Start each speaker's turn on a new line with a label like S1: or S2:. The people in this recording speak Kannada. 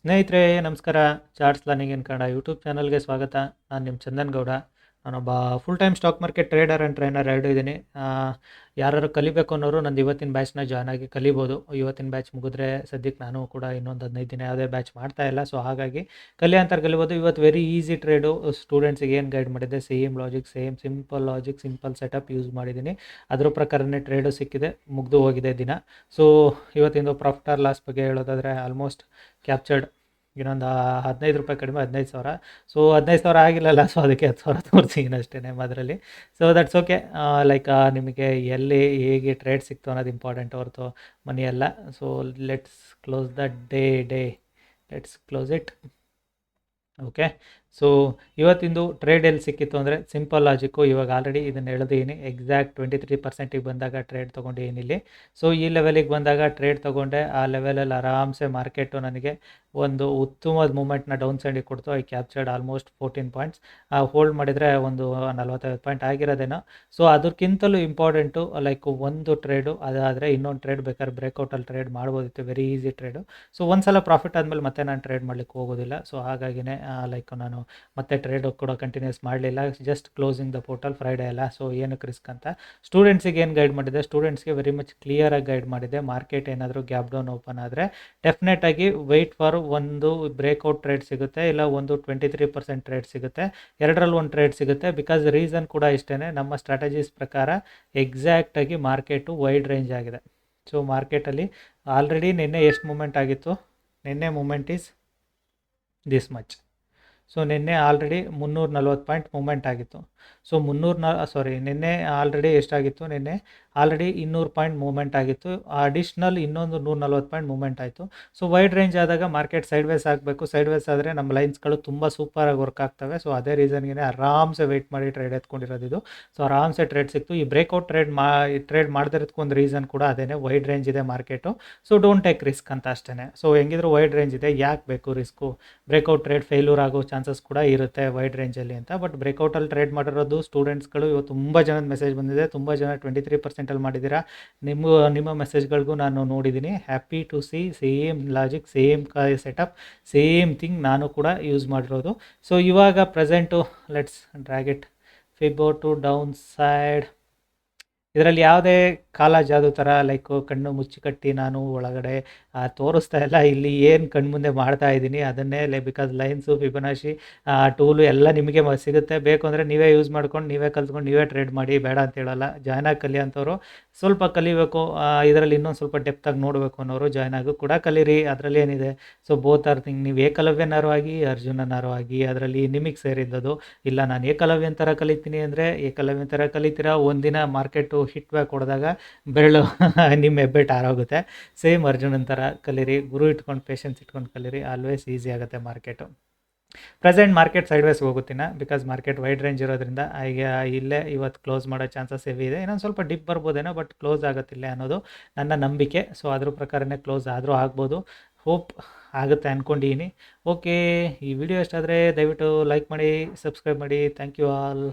S1: ಸ್ನೇಹಿತರೆ ನಮಸ್ಕಾರ. Charts learning in Kannada YouTube ಚಾನಲ್ಗೆ ಸ್ವಾಗತ. ನಾನು ನಿಮ್ಮ ಚಂದನ್ ಗೌಡ. ನಾನೊಬ್ಬ full time stock market trader and trainer ಎರಡೂ ಇದ್ದೀನಿ. ಯಾರು ಕಲಿಬೇಕು ಅನ್ನೋರು ನಂದು ಇವತ್ತಿನ ಬ್ಯಾಚ್ನ ಜಾಯ್ನ್ ಆಗಿ ಕಲಿಬೋದು. ಇವತ್ತಿನ ಬ್ಯಾಚ್ ಮುಗಿದ್ರೆ ಸದ್ಯಕ್ಕೆ ನಾನು ಕೂಡ ಇನ್ನೊಂದು 15 ದಿನ ಯಾವುದೇ ಬ್ಯಾಚ್ ಮಾಡ್ತಾ ಇಲ್ಲ. ಸೊ ಹಾಗಾಗಿ ಅಂತಾರೆ ಕಲಿಬೋದು. ಇವತ್ತು ವೆರಿ ಈಸಿ ಟ್ರೇಡು. ಸ್ಟೂಡೆಂಟ್ಸಿಗೆ ಏನು ಗೈಡ್ ಮಾಡಿದೆ, same logic, same simple logic, simple setup use ಮಾಡಿದ್ದೀನಿ. ಅದ್ರ ಪ್ರಕಾರನೇ ಟ್ರೇಡು ಸಿಕ್ಕಿದೆ, ಮುಗ್ದು ಹೋಗಿದೆ ದಿನ. ಸೊ ಇವತ್ತಿಂದು ಪ್ರಾಫಿಟ್ ಆರ್ ಲಾಸ್ ಬಗ್ಗೆ ಹೇಳೋದಾದರೆ ಆಲ್ಮೋಸ್ಟ್ ಕ್ಯಾಪ್ಚರ್ಡ್ ಇನ್ನೊಂದು 15 ರೂಪಾಯಿ ಕಡಿಮೆ 15,000. ಸೊ 15,000 ಆಗಿಲ್ಲಲ್ಲ, ಸೊ ಅದಕ್ಕೆ 10,000 ತೋರಿಸಿದ್ದೀನಿ ಅಷ್ಟೇ ಅದರಲ್ಲಿ. So that's okay. ಲೈಕ್ ನಿಮಗೆ ಎಲ್ಲಿ ಹೇಗೆ ಟ್ರೇಡ್ ಸಿಕ್ತು ಅನ್ನೋದು ಇಂಪಾರ್ಟೆಂಟ್ ಹೊರತು ಮನಿ ಅಲ್ಲ. So let's close the day. Let's close it. Okay. So ಇವತ್ತಿಂದು ಟ್ರೇಡ್ ಎಲ್ಲಿ ಸಿಕ್ಕಿತ್ತು ಅಂದರೆ ಸಿಂಪಲ್ ಲಾಜಿಕ್ಕು. ಇವಾಗ ಆಲ್ರೆಡಿ ಇದನ್ನು ಹೇಳಿದ್ದೀನಿ. ಎಕ್ಸಾಕ್ಟ್ 23% ಬಂದಾಗ ಟ್ರೇಡ್ ತೊಗೊಂಡಿದ್ದೀನಿ ಇಲ್ಲಿ. ಸೊ ಈ ಲೆವೆಲಿಗೆ ಬಂದಾಗ ಟ್ರೇಡ್ ತೊಗೊಂಡೆ. ಆ ಲೆವೆಲಲ್ಲಿ ಆರಾಮ್ಸೆ ಮಾರ್ಕೆಟು ನನಗೆ ಒಂದು ಉತ್ತಮವಾದ ಮೂಮೆಂಟ್ನ ಡೌನ್ ಸೈಡಿಗೆ ಕೊಡ್ತು. I captured almost 14 points. Hold ಮಾಡಿದರೆ ಒಂದು 45 ಪಾಯಿಂಟ್ ಆಗಿರೋದೇನೋ. ಸೊ ಅದಕ್ಕಿಂತಲೂ ಇಂಪಾರ್ಟೆಂಟು ಲೈಕ್ ಒಂದು ಟ್ರೇಡು ಅದಾದರೆ ಇನ್ನೊಂದು ಟ್ರೇಡ್ ಬೇಕಾದ್ರೆ ಬ್ರೇಕೌಟಲ್ಲಿ ಟ್ರೇಡ್ ಮಾಡ್ಬೋದಿತ್ತು. Very easy trade. ಸೊ ಒಂದು ಸಲ ಪ್ರಾಫಿಟ್ ಆದಮೇಲೆ ಮತ್ತೆ ನಾನು ಟ್ರೇಡ್ ಮಾಡಲಿಕ್ಕೆ ಹೋಗೋದಿಲ್ಲ. ಸೊ ಹಾಗಾಗಿನೇ ಲೈಕ್ ನಾನು ಮತ್ತೆ ಟ್ರೇಡ್ ಕೂಡ ಕಂಟಿನ್ಯೂಸ್ ಮಾಡಲಿಲ್ಲ. Just closing the portal. Friday ಅಲ್ಲ, ಸೊ ಏನಕ್ಕೆ ರಿಸ್ಕ್ ಅಂತ. ಸ್ಟೂಡೆಂಟ್ಸಿಗೆ ಏನು ಗೈಡ್ ಮಾಡಿದೆ, ಸ್ಟೂಡೆಂಟ್ಸ್ಗೆ ವೆರಿ ಮಚ್ ಕ್ಲಿಯರಾಗಿ ಗೈಡ್ ಮಾಡಿದೆ. ಮಾರ್ಕೆಟ್ ಏನಾದರೂ ಗ್ಯಾಪ್ ಡೌನ್ ಓಪನ್ ಆದರೆ ಡೆಫಿನೆಟಾಗಿ ವೆಯ್ಟ್ ಫಾರ್ ಒಂದು ಬ್ರೇಕ್ಔಟ್ ಟ್ರೇಡ್ ಸಿಗುತ್ತೆ, ಇಲ್ಲ ಒಂದು 23% ಟ್ರೇಡ್ ಸಿಗುತ್ತೆ. ಎರಡರಲ್ಲಿ ಒಂದು ಟ್ರೇಡ್ ಸಿಗುತ್ತೆ. ಬಿಕಾಸ್ ರೀಸನ್ ಕೂಡ ಇಷ್ಟೇ, ನಮ್ಮ ಸ್ಟ್ರಾಟಜೀಸ್ ಪ್ರಕಾರ ಎಕ್ಸಾಕ್ಟಾಗಿ ಮಾರ್ಕೆಟು ವೈಡ್ ರೇಂಜ್ ಆಗಿದೆ. ಸೊ ಮಾರ್ಕೆಟಲ್ಲಿ ಆಲ್ರೆಡಿ ನಿನ್ನೆ ಎಷ್ಟು ಮೂಮೆಂಟ್ ಆಗಿತ್ತು, ನಿನ್ನೆ moment is this much. So ನಿನ್ನೆ ಆಲ್ರೆಡಿ 340 ಪಾಯಿಂಟ್ ಮೂಮೆಂಟ್ ಆಗಿತ್ತು. ಸೊ ನಿನ್ನೆ ಆಲ್ರೆಡಿ ಎಷ್ಟಾಗಿತ್ತು, ನಿನ್ನೆ ಆಲ್ರೆಡಿ 200 ಪಾಯಿಂಟ್ ಮೂವ್ಮೆಂಟ್ ಆಗಿತ್ತು. ಅಡಿಷ್ನಲ್ ಇನ್ನೊಂದು 140 ಪಾಯಿಂಟ್ ಮೂವ್ಮೆಂಟ್ ಆಯಿತು. ಸೊ ವೈಡ್ ರೇಂಜ್ ಆದಾಗ ಮಾರ್ಕೆಟ್ ಸೈಡ್ವೇಸ್ ಆಗಬೇಕು. ಸೈಡ್ವೇಸ್ ಆದರೆ ನಮ್ಮ ಲೈನ್ಸ್ಗಳು ತುಂಬ ಸೂಪರಾಗಿ ವರ್ಕ್ ಆಗ್ತವೆ. ಸೊ ಅದೇ ರೀಸನ್ಗೆ ಆರಾಮ್ಸೆ ವೆಯ್ಟ್ ಮಾಡಿ ಟ್ರೇಡ್ ಎತ್ಕೊಂಡಿರೋದು ಇದು. ಸೊ ಆರಾಮ್ಸೆ ಟ್ರೇಡ್ ಸಿಕ್ತು. ಈ ಬ್ರೇಕ್ಔಟ್ ಟ್ರೇಡ್ ಮಾಡದಿರೋದಕ್ಕೆ ಒಂದು ರೀಸನ್ ಕೂಡ ಅದೇ, ವೈಡ್ ರೇಂಜ್ ಇದೆ market. So don't take risk ಅಂತ ಅಷ್ಟೇ. ಸೊ ಹೆಂಗಿದ್ರು ವೈಡ್ ರೇಂಜ್ ಇದೆ, ಯಾಕೆ ಬೇಕು ರಿಸ್ಕು. ಬ್ರೇಕ್ಔಟ್ ಟ್ರೇಡ್ ಫೇಲ್ಯೂರ್ ಆಗೋ ಚಾನ್ಸಸ್ ಕೂಡ ಇರುತ್ತೆ ವೈಡ್ ರೇಂಜಲ್ಲಿ ಅಂತ. ಬಟ್ ಬ್ರೇಕ್ಔಟಲ್ಲಿ ಟ್ರೇಡ್ ಮಾಡಿರೋದು ಸ್ಟೂಡೆಂಟ್ಸ್ಗಳು ಇವತ್ತು ತುಂಬ ಜನದ ಮೆಸೇಜ್ ಬಂದಿದೆ. ತುಂಬ ಜನ 23%ಅಲ್ಲಿ ಮಾಡಿದ್ದೀರಾ. ನಿಮ್ಮ ಮೆಸೇಜ್ಗಳಿಗೂ ನಾನು ನೋಡಿದ್ದೀನಿ. Happy to see. Same logic, same setup, same thing ನಾನು ಕೂಡ ಯೂಸ್ ಮಾಡಿರೋದು. ಸೊ ಇವಾಗ present let's drag it fibo to down side. ಇದರಲ್ಲಿ ಯಾವುದೇ ಕಾಲ ಜಾದು ಥರ ಲೈಕ್ ಕಣ್ಣು ಮುಚ್ಚಿಕಟ್ಟಿ ನಾನು ಒಳಗಡೆ ತೋರಿಸ್ತಾ ಇಲ್ಲ. ಇಲ್ಲಿ ಏನು ಕಣ್ಮುಂದೆ ಮಾಡ್ತಾ ಇದ್ದೀನಿ ಅದನ್ನೇ ಬಿಕಾಸ್ ಲೈನ್ಸು, ಫಿಬೊನಾಚಿ ಟೂಲು ಎಲ್ಲ ನಿಮಗೆ ಸಿಗುತ್ತೆ. ಬೇಕು ಅಂದರೆ ನೀವೇ ಯೂಸ್ ಮಾಡ್ಕೊಂಡು, ನೀವೇ ಕಲ್ತ್ಕೊಂಡು, ನೀವೇ ಟ್ರೇಡ್ ಮಾಡಿ. ಬೇಡ ಅಂತ ಹೇಳಲ್ಲ. ಜಾಯ್ನ್ ಆಗಿ ಕಲಿಯೋಂಥವ್ರು ಸ್ವಲ್ಪ ಕಲಿಬೇಕು. ಇದರಲ್ಲಿ ಇನ್ನೊಂದು ಸ್ವಲ್ಪ ಡೆಪ್ತಾಗಿ ನೋಡಬೇಕು ಅನ್ನೋರು ಜಾಯ್ನ್ ಆಗು ಕೂಡ ಕಲೀರಿ. ಅದರಲ್ಲಿ ಏನಿದೆ. So both are thing. ನೀವು ಏಕಲವ್ಯನಾರು ಆಗಿ, ಅರ್ಜುನನಾರು ಆಗಿ, ಅದರಲ್ಲಿ ನಿಮಗೆ ಸೇರಿದ್ದದು. ಇಲ್ಲ ನಾನು ಏಕಲವ್ಯನ ಥರ ಕಲಿತೀನಿ ಅಂದರೆ ಏಕಲವ್ಯನ ಥರ ಕಲಿತೀರಾ. ಒಂದಿನ ಮಾರ್ಕೆಟು ಹಿಟ್ ಬ್ಯಾಕ್ ಹೊಡೆದಾಗ ಬೆರಳು ನಿಮ್ಮ ಹೆಬ್ಬೆಟ್ಟು ಆರೋಗುತ್ತೆ. ಸೇಮ್ ಅರ್ಜುನನ ಥರ ಕಲೀರಿ. ಗುರು ಇಟ್ಕೊಂಡು, ಪೇಷನ್ಸ್ ಇಟ್ಕೊಂಡು ಕಲೀರಿ. ಆಲ್ವೇಸ್ ಈಸಿ ಆಗುತ್ತೆ ಮಾರ್ಕೆಟು. ಪ್ರೆಸೆಂಟ್ ಮಾರ್ಕೆಟ್ ಸೈಡ್ವೇಸ್ ಹೋಗುತ್ತಿನ ಬಿಕಾಸ್ ಮಾರ್ಕೆಟ್ ವೈಡ್ ರೇಂಜ್ ಇರೋದ್ರಿಂದ ಈಗ ಇಲ್ಲೇ ಇವತ್ತು ಕ್ಲೋಸ್ ಮಾಡೋ ಚಾನ್ಸಸ್ ಹೆವಿ ಇದೆ. ಇನ್ನೊಂದು ಸ್ವಲ್ಪ ಡಿಪ್ ಬರ್ಬೋದೇನೋ, ಬಟ್ ಕ್ಲೋಸ್ ಆಗುತ್ತಿಲ್ಲ ಅನ್ನೋದು ನನ್ನ ನಂಬಿಕೆ. ಸೊ ಅದ್ರ ಪ್ರಕಾರನೇ ಕ್ಲೋಸ್ ಆದರೂ ಆಗ್ಬೋದು. ಹೋಪ್ ಆಗುತ್ತೆ ಅಂದ್ಕೊಂಡಿದ್ದೀನಿ. ಓಕೆ, ಈ ವಿಡಿಯೋ ಇಷ್ಟ ಆದರೆ ದಯವಿಟ್ಟು ಲೈಕ್ ಮಾಡಿ, ಸಬ್ಸ್ಕ್ರೈಬ್ ಮಾಡಿ. Thank you all.